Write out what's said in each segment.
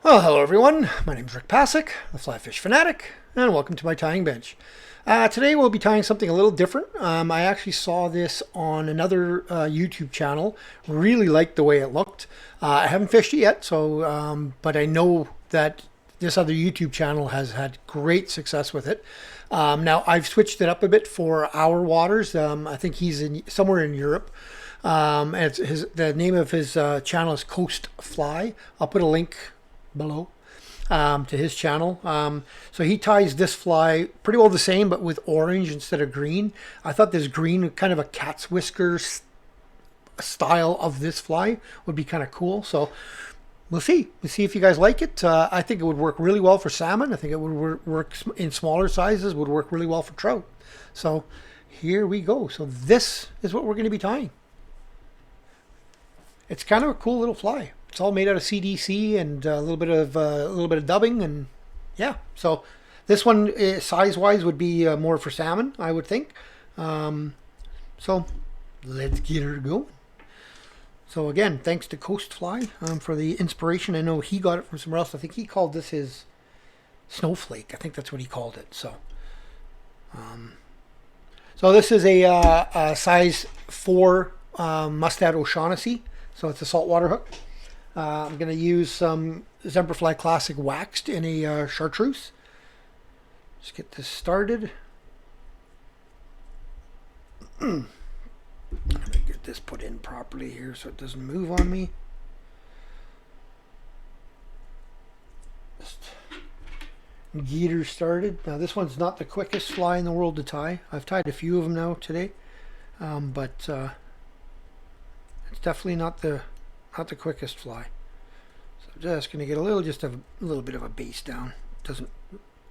Well, hello everyone. My name is Rick Passek, the Fly Fish Fanatic, and welcome to my tying bench. Today we'll be tying something a little different. I actually saw this on another YouTube channel. Really liked the way it looked. I haven't fished it yet, but I know that this other YouTube channel has had great success with it. Now I've switched it up a bit for our waters. I think he's somewhere in Europe. And the name of his channel is Coast Fly. I'll put a link below to his channel. So he ties this fly pretty well the same, but with orange instead of green. I thought this green, kind of a cat's whiskers style of this fly, would be kind of cool. So we'll see. We'll see if you guys like it. I think it would work really well for salmon. I think it would work in smaller sizes, would work really well for trout. So here we go. So this is what we're going to be tying. It's kind of a cool little fly. It's all made out of CDC and a little bit of dubbing, and yeah. So this one, size-wise, would be more for salmon, I would think. So let's get her going. So again, thanks to Coast Fly for the inspiration. I know he got it from somewhere else. I think he called this his Snowflake. I think that's what he called it. So, this is a size 4 Mustad O'Shaunessy. So it's a saltwater hook. I'm going to use some Semperfli Classic waxed in a chartreuse. Just get this started. I'm going to get this put in properly here so it doesn't move on me. Just get her started. Now this one's not the quickest fly in the world to tie. I've tied a few of them now today, but it's definitely not the quickest fly. So I'm just going to get a little bit of a base down.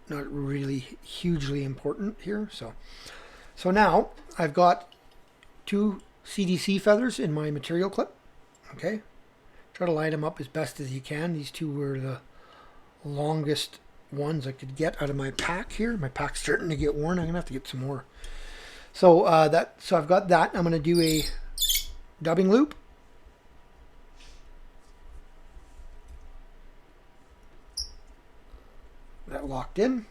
Not really hugely important here. So now I've got 2 CDC feathers in my material clip. Okay, try to line them up as best as you can. These 2 were the longest ones I could get out of my pack here. My pack's starting to get worn. I'm gonna have to get some more. So I've got that. I'm gonna do a dubbing loop. That locked in.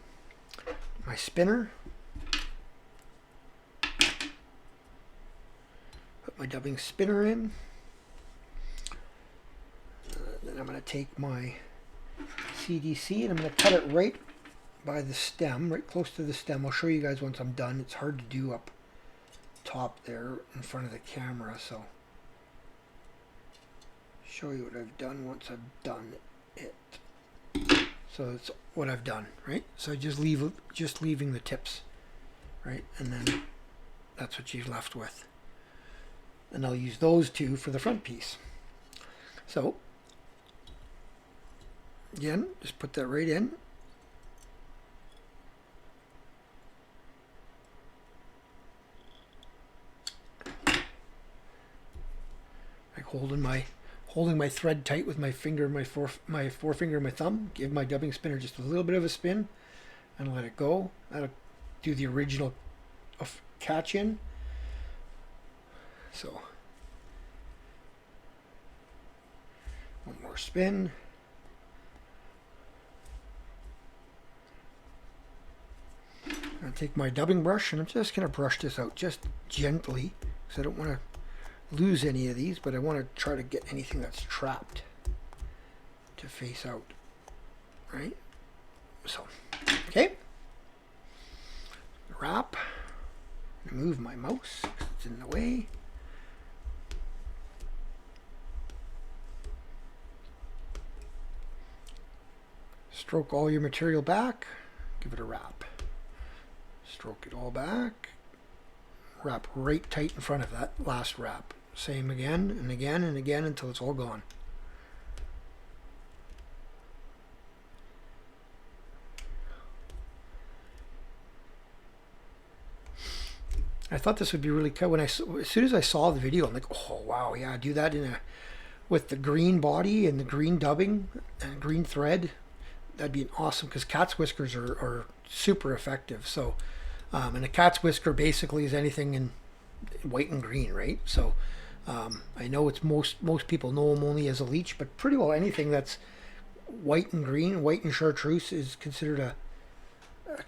My spinner. Put my dubbing spinner in. Then I'm going to take my CDC and I'm going to cut it right by the stem, right close to the stem. I'll show you guys once I'm done. It's hard to do up top there in front of the camera, so show you what I've done once I've done it. So it's what I've done, right? So just leaving the tips, right? And then that's what you're left with. And I'll use those 2 for the front piece. So again, just put that right in. Like holding my thread tight with my finger, my forefinger, and my thumb. Give my dubbing spinner just a little bit of a spin, and let it go. That'll do the original catch in. So one more spin. I'll take my dubbing brush and I'm just going to brush this out just gently because I don't want to lose any of these, but I want to try to get anything that's trapped to face out, right? So, okay. Wrap. Move my mouse, it's in the way. Stroke all your material back, give it a wrap. Stroke it all back, wrap right tight in front of that last wrap. Same again and again and again until it's all gone. I thought this would be really cool. As soon as I saw the video, I'm like, oh wow, yeah, do that with the green body and the green dubbing and green thread. That'd be awesome because cat's whiskers are super effective. So, and a cat's whisker basically is anything in white and green, right? So, I know it's most people know them only as a leech, but pretty well anything that's white and green. White and chartreuse is considered a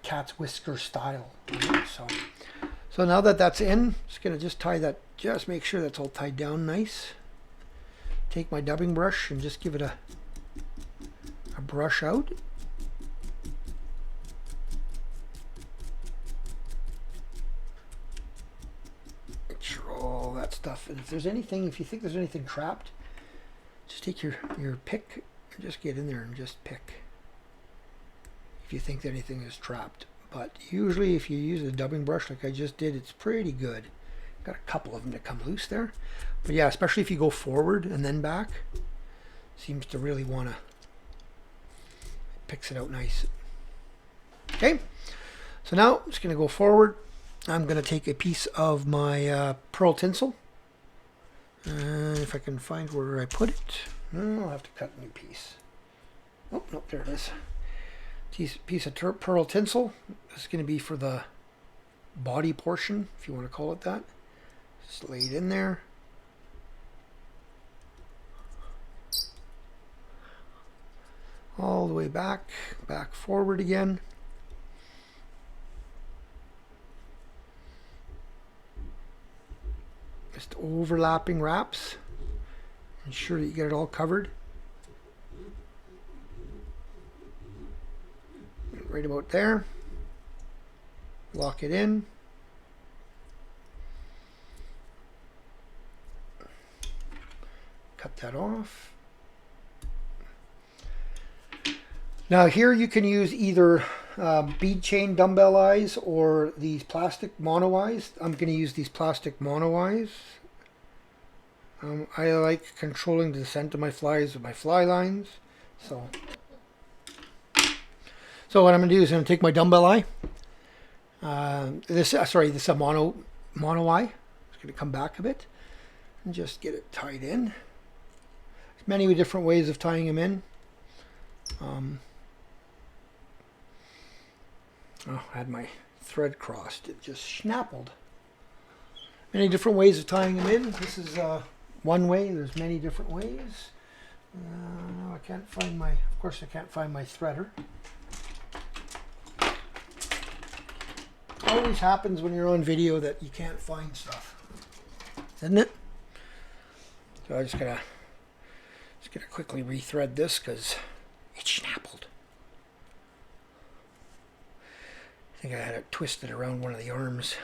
cat's whisker style. So now that that's in, just gonna tie that, just make sure that's all tied down nice. Take my dubbing brush and just give it a brush out. Make sure all that stuff, and if there's anything, if you think there's anything trapped, just take your pick and just get in there and just pick if you think that anything is trapped. But usually if you use a dubbing brush like I just did, it's pretty good. Got a couple of them that come loose there. But yeah, especially if you go forward and then back, seems to really want to, picks it out nice. Okay, so now I'm just going to go forward. I'm going to take a piece of my pearl tinsel. If I can find where I put it. No, I'll have to cut a new piece. Oh, no, there it is. Piece of pearl tinsel. This is going to be for the body portion, if you want to call it that. Just lay it in there. All the way back forward again. Just overlapping wraps. Ensure that you get it all covered. Right about there. Lock it in. Cut that off. Now here you can use either bead chain dumbbell eyes or these plastic mono eyes. I'm going to use these plastic mono eyes. I like controlling the descent of my flies with my fly lines. So what I'm going to do is I'm going to take my dumbbell eye. This is a mono eye. It's going to come back a bit and just get it tied in. There's many different ways of tying them in. Oh, I had my thread crossed. It just snappled. Many different ways of tying them in. This is one way. There's many different ways. No, I can't find my. Of course, I can't find my threader. Always happens when you're on video that you can't find stuff, isn't it? So I just gotta quickly rethread this because it snappled. I think I had it twisted around one of the arms.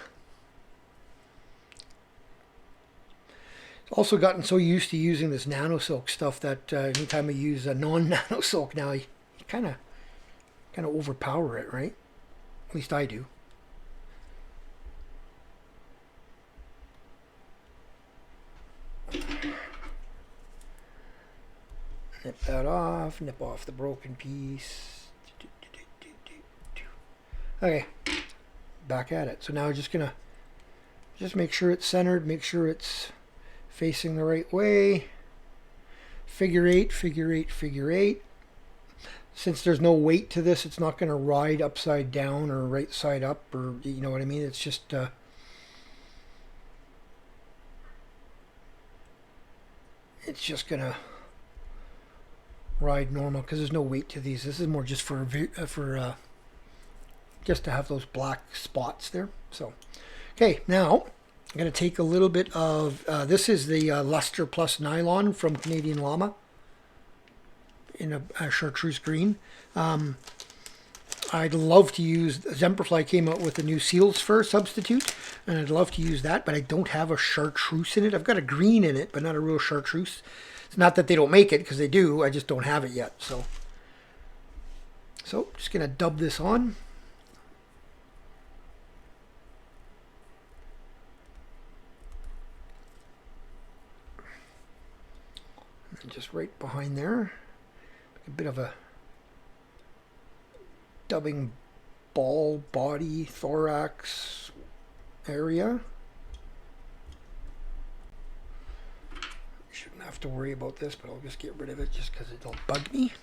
Also gotten so used to using this nano silk stuff that anytime I use a non-nano silk now, you kind of overpower it, right? At least I do. Nip that off, nip off the broken piece. Okay, back at it. So now we're just gonna make sure it's centered, make sure it's facing the right way. Figure eight, figure eight, figure eight. Since there's no weight to this, it's not gonna ride upside down or right side up, or you know what I mean. It's just gonna ride normal because there's no weight to these. This is more just for just to have those black spots there. So, okay, now I'm going to take a little bit of this is the Luster Plus nylon from Canadian Llama in a chartreuse green. I'd love to use Semperfli came out with a new seal's fur substitute, and I'd love to use that, but I don't have a chartreuse in it. I've got a green in it, but not a real chartreuse. It's not that they don't make it, because they do. I just don't have it yet. So just going to dub this on. And just right behind there, a bit of a dubbing ball, body, thorax area. Shouldn't have to worry about this, but I'll just get rid of it just because it'll bug me.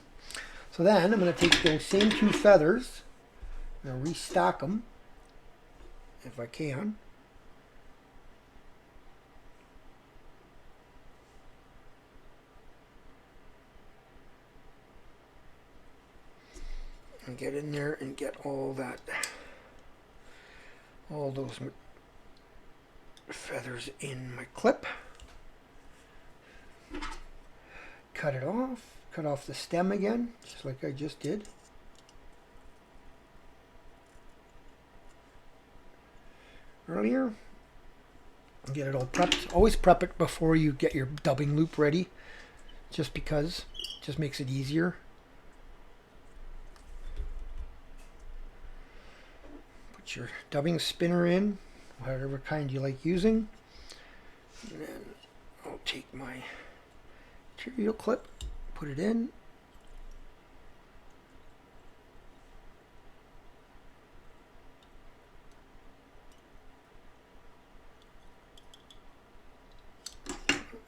So then I'm going to take those same two feathers and restack them if I can. get in there and get all those feathers in my clip. Cut it off. Cut off the stem again, just like I just did. Earlier. Get it all prepped. Always prep it before you get your dubbing loop ready, just because it just makes it easier. Put your dubbing spinner in, whatever kind you like using. And then I'll take my material clip, put it in.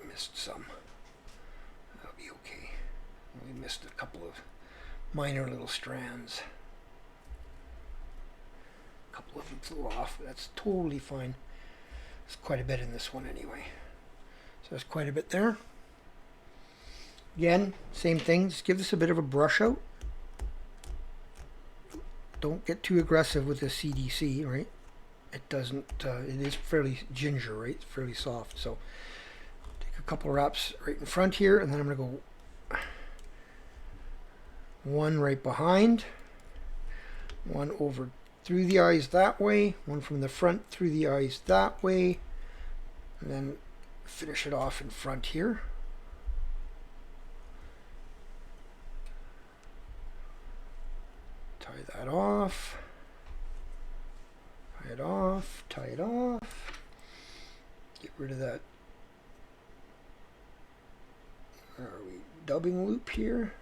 Missed some. That'll be okay. We missed a couple of minor little strands. A couple of them flew off. That's totally fine. There's quite a bit in this one anyway. So there's quite a bit there. Again, same thing. Just give this a bit of a brush out. Don't get too aggressive with the CDC, right? It doesn't. It is fairly ginger, right? It's fairly soft. So take a couple wraps right in front here, and then I'm going to go one right behind, one over through the eyes that way, one from the front through the eyes that way, and then finish it off in front here. Tie that off. Tie it off. Tie it off. Get rid of that. Where are we? Dubbing loop here.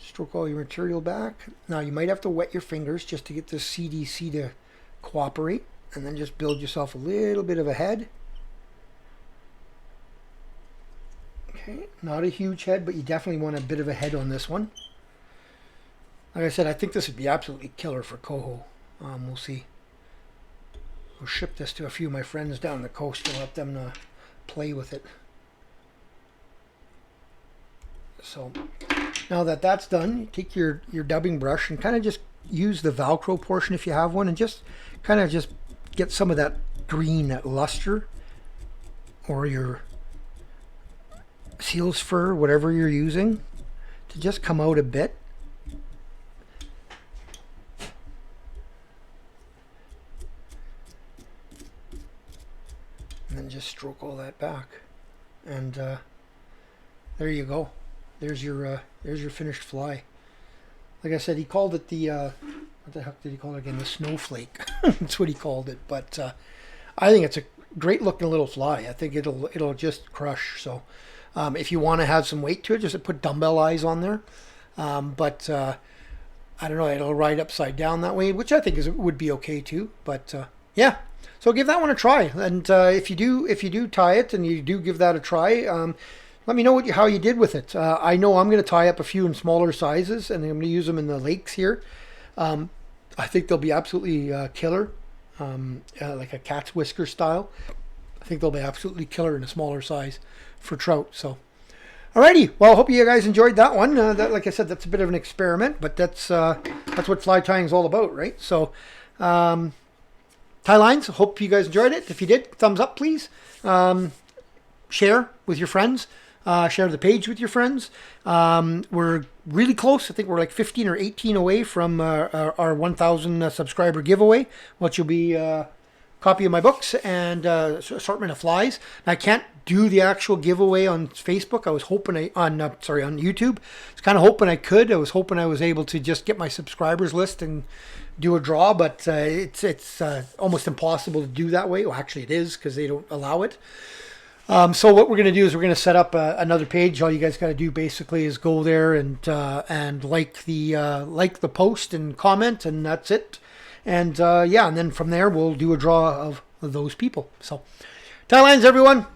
Stroke all your material back. Now you might have to wet your fingers just to get the CDC to cooperate, and then just build yourself a little bit of a head. Okay, not a huge head, but you definitely want a bit of a head on this one. Like I said, I think this would be absolutely killer for coho. We'll see. I'll ship this to a few of my friends down the coast and let them play with it. So now that that's done, you take your dubbing brush and kind of just use the Velcro portion if you have one, and just kind of just get some of that green, that luster, or your seal's fur, whatever you're using, to just come out a bit. And then just stroke all that back, and there you go. There's your finished fly. Like I said, he called it the what the heck did he call it again? The Snowflake. That's what he called it. But I think it's a great looking little fly. I think it'll just crush. So if you want to have some weight to it, just put dumbbell eyes on there. But I don't know, it'll ride upside down that way, which I think would be okay too. But yeah. So give that one a try, and if you do tie it and you do give that a try, let me know how you did with it. I know I'm going to tie up a few in smaller sizes, and I'm going to use them in the lakes here. I think they'll be absolutely killer, like a cat's whisker style. I think they'll be absolutely killer in a smaller size for trout. So, alrighty. Well, I hope you guys enjoyed that one. Like I said, that's a bit of an experiment, but that's what fly tying is all about, right? So. Tie lines, hope you guys enjoyed it. If you did, thumbs up, please. Share with your friends. Share the page with your friends. We're really close. I think we're like 15 or 18 away from our 1,000 subscriber giveaway, which will be a copy of my books and assortment of flies. I can't do the actual giveaway on Facebook. I was hoping on YouTube. I was kind of hoping I could. I was hoping I was able to just get my subscribers list and do a draw, but it's almost impossible to do that way. Well, actually it is, because they don't allow it. So what we're going to do is we're going to set up another page. All you guys got to do basically is go there and like the post and comment, and that's it. And yeah, and then from there we'll do a draw of those people. So tie lines, everyone.